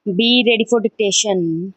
Be ready for dictation.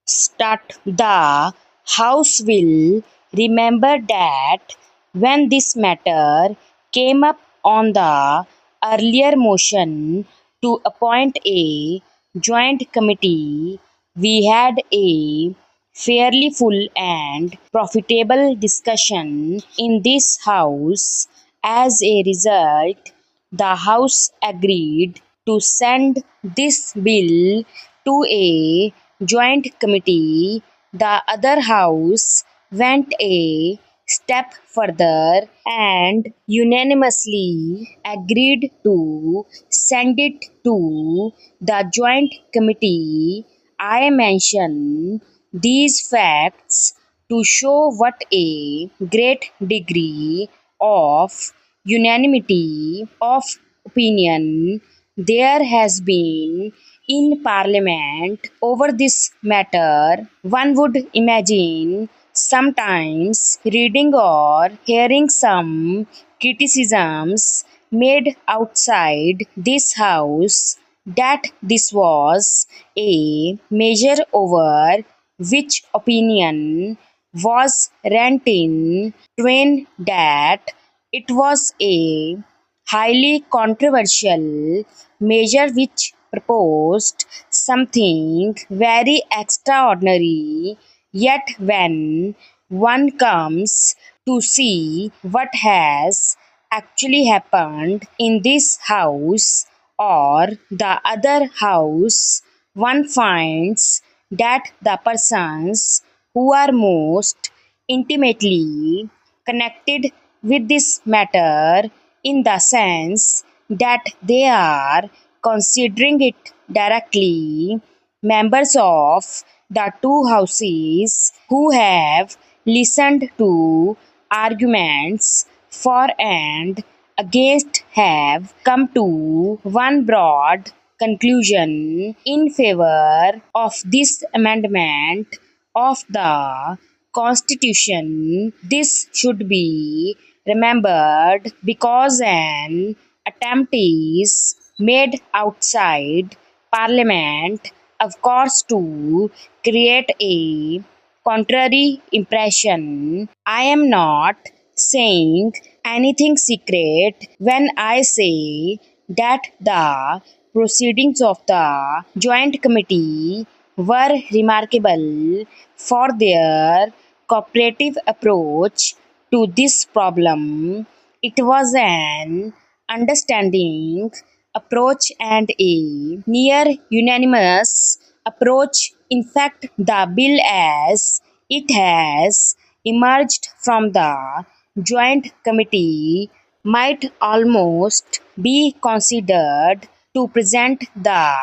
Start. The House will remember that when this matter came up on the earlier motion to appoint a joint committee, we had a fairly full and profitable discussion in this House. As a result, the House agreed to send this bill to a joint committee. The other House went a step further and unanimously agreed to send it to the joint committee. I mention these facts to show what a great degree of unanimity of opinion there has been in Parliament over this matter. One would imagine sometimes reading or hearing some criticisms made outside this House that this was a measure over which opinion was rent in twain, that it was a highly controversial measure which proposed something very extraordinary. Yet, when one comes to see what has actually happened in this House or the other House, one finds that the persons who are most intimately connected with this matter, in the sense that they are considering it directly, members of the two houses who have listened to arguments for and against, have come to one broad conclusion in favor of this amendment of the Constitution. This should be remembered because an attempt is made outside Parliament, of course, to create a contrary impression. I am not saying anything secret when I say that the proceedings of the Joint Committee were remarkable for their cooperative approach to this problem. It was an understanding approach and a near unanimous approach. In fact, the bill as it has emerged from the joint committee might almost be considered to present the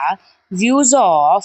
views of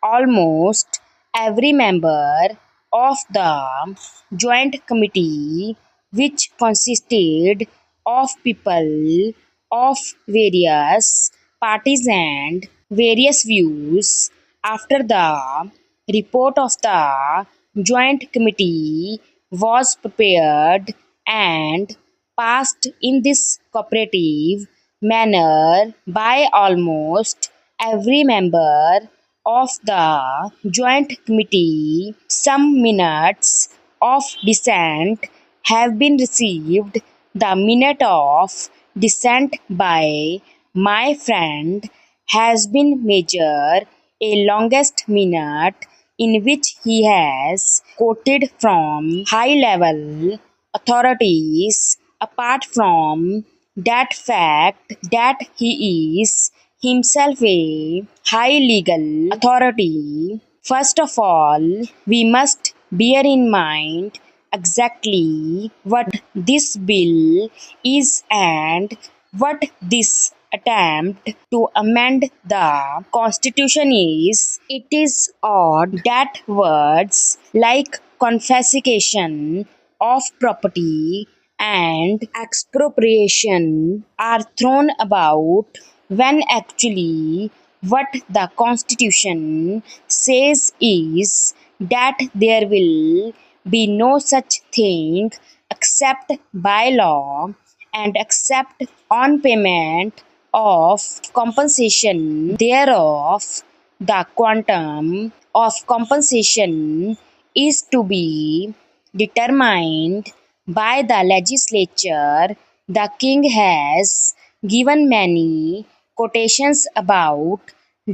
almost every member of the joint committee, which consisted of people of various parties and various views. After the report of the joint committee was prepared and passed in this cooperative manner by almost every member of the joint committee, some minutes of dissent have been received. The minute of dissent by my friend has been measured, a longest minute in which he has quoted from high level authorities. Apart from that fact that he is himself a high legal authority, first of all, we must bear in mind exactly what this bill is and what this attempt to amend the Constitution is. It is odd that words like confiscation of property and expropriation are thrown about when actually what the Constitution says is that there will be no such thing except by law and except on payment of compensation thereof. the quantum of compensation is to be determined by the legislature. The king has given many quotations about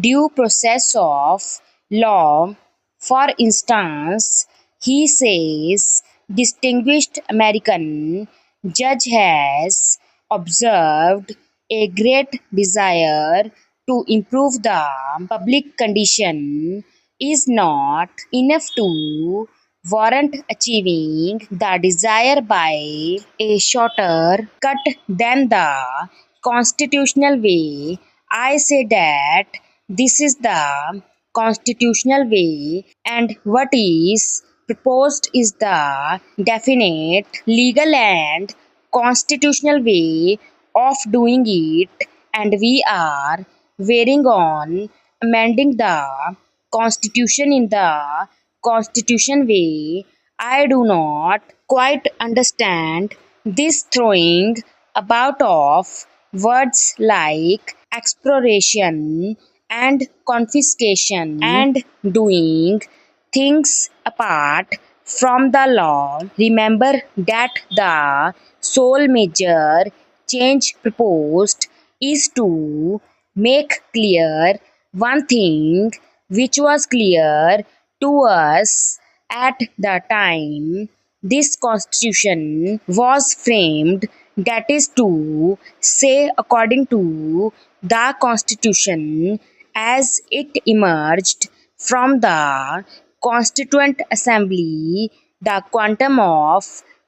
due process of law. For instance, he says, distinguished American judge has observed a great desire to improve the public condition is not enough to warrant achieving the desire by a shorter cut than the constitutional way. I say that this is the constitutional way, and what is proposed is the definite legal and constitutional way of doing it, and we are wearing on amending the constitution in the constitution way. I do not quite understand this throwing about of words like exploration and confiscation and doing things apart from the law. Remember that the sole major change proposed is to make clear one thing which was clear to us at the time this constitution was framed, that is to say, according to the constitution as it emerged from the Constituent Assembly, the quantum of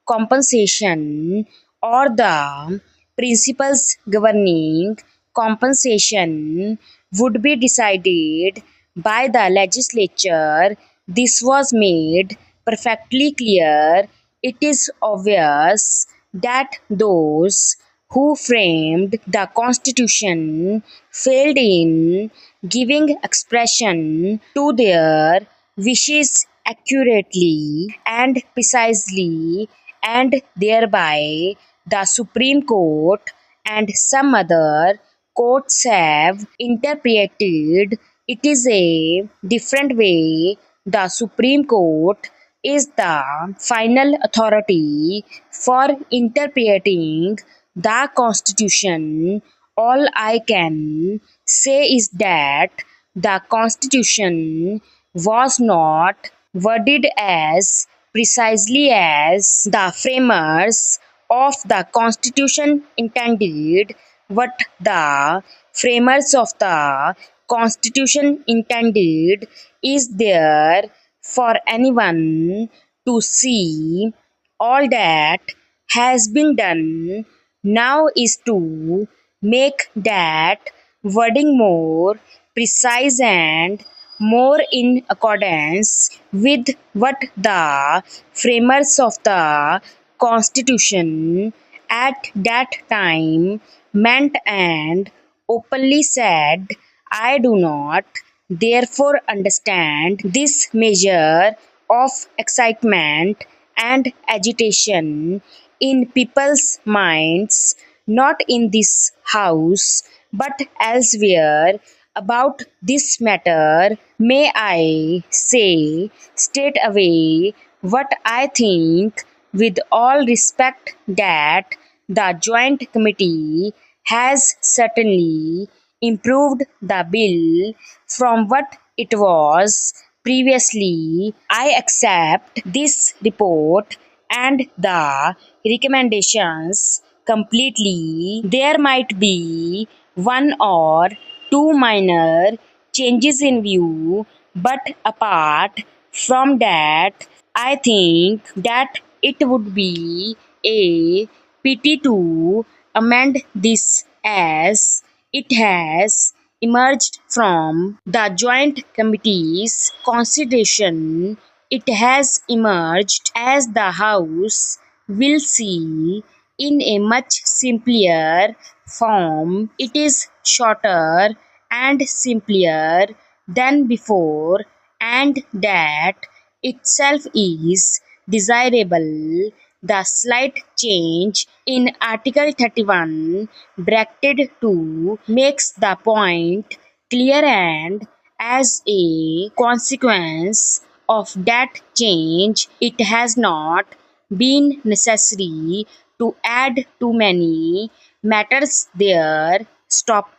compensation or the principles governing compensation would be decided by the legislature. This was made perfectly clear. It is obvious that those who framed the Constitution failed in giving expression to their wishes accurately and precisely, and thereby the Supreme Court and some other courts have interpreted it is a different way. The Supreme Court is the final authority for interpreting the Constitution. All I can say is that the Constitution was not worded as precisely as the framers of the Constitution intended. What the framers of the Constitution intended is there for anyone to see. All that has been done now is to make that wording more precise and more in accordance with what the framers of the Constitution at that time meant and openly said. I do not therefore understand this measure of excitement and agitation in people's minds, not in this house but elsewhere, about this matter. May I say straight away what I think with all respect, that the Joint Committee has certainly improved the bill from what it was previously. I accept this report and the recommendations completely. There might be one or two minor changes in view, but apart from that, I think that it would be a pity to amend this as it has emerged from the Joint Committee's consideration. It has emerged, as the House will see, in a much simpler form. It is shorter and simpler than before, and that itself is desirable. The slight change in Article 31 bracketed 2 makes the point clear and As a consequence of that change, it has not been necessary to add too many matters there. Stop